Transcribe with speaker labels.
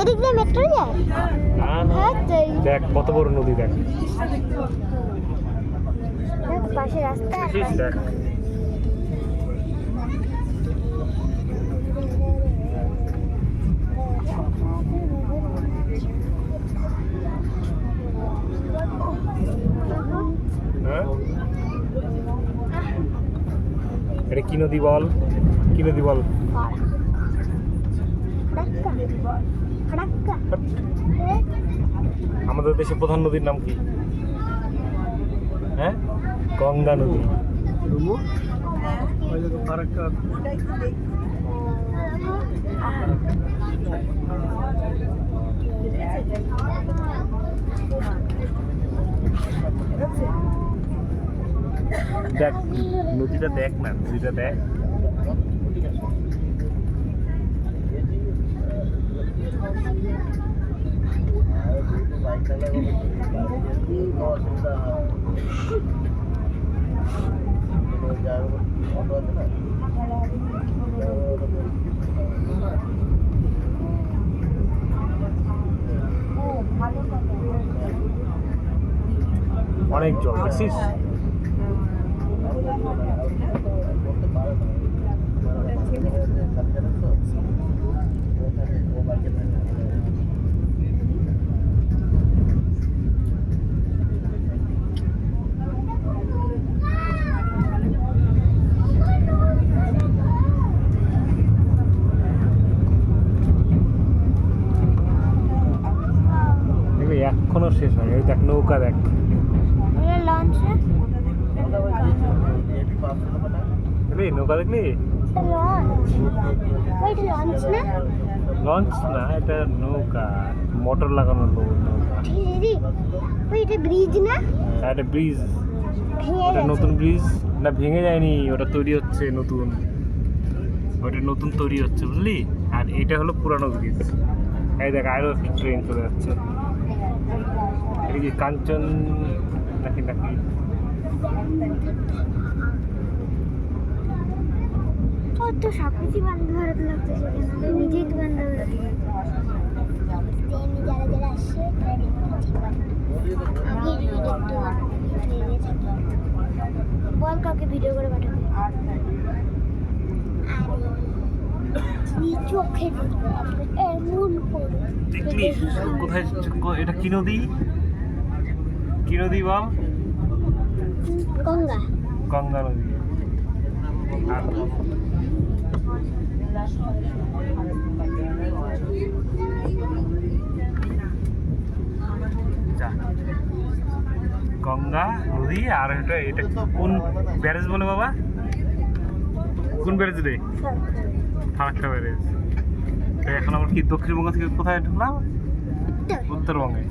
Speaker 1: এদিক দিয়ে মেট্রো যায়? হ্যাঁ
Speaker 2: দেখ কত বড় নদী, দেখ
Speaker 1: পাশে রাস্তা।
Speaker 2: দেখ এটা কি নদী বল, কি নদী বল? আমাদের দেশের প্রধান নদীর নাম কি? হ্যাঁ, গঙ্গা নদী। দেখ নদীটা, দেখ না নদীটা দেখ। অনেক জল দেখছিস? এখনো শেষ হয়। ওই দেখ নৌকা, দেখ
Speaker 1: লঞ্চ।
Speaker 2: নৌকা দেখলি? লঞ্চ না, এটা নৌকা, মোটর লাগানো নৌকা।
Speaker 1: এটা ব্রিজ না?
Speaker 2: এটা ব্রিজ, ওটা নতুন ব্রিজ না, ভেঙে যায়নি, ওটা তৈরি হচ্ছে নতুন, ওটা নতুন তৈরি হচ্ছে বুঝলি। আর এটা হলো পুরানো ব্রিজ। এই দেখ আরো একটা ট্রেন চলে যাচ্ছে। এটা কি কাঞ্চন নাকি নাকি?
Speaker 1: তো সবকিছু বন্ধ ভারত লাগতেছে, নিজেই তো বন্ধ ভারত। যারা যারা আসছে বল কাউকে ভিডিও করে পাঠাবে। চোখে
Speaker 2: দেখলি কোথায়? এটা কি নদী, কি নদী বল?
Speaker 1: গঙ্গা।
Speaker 2: গঙ্গা নদী। গঙ্গা নদী। আর এটা এটা কোন ব্যারেজ বলে বাবা? কোন ব্যারেজ রে? ফারাক্কা ব্যারেজ। এখন আমরা কি দক্ষিণবঙ্গ থেকে কোথায় ঢুকলাম? উত্তরবঙ্গে।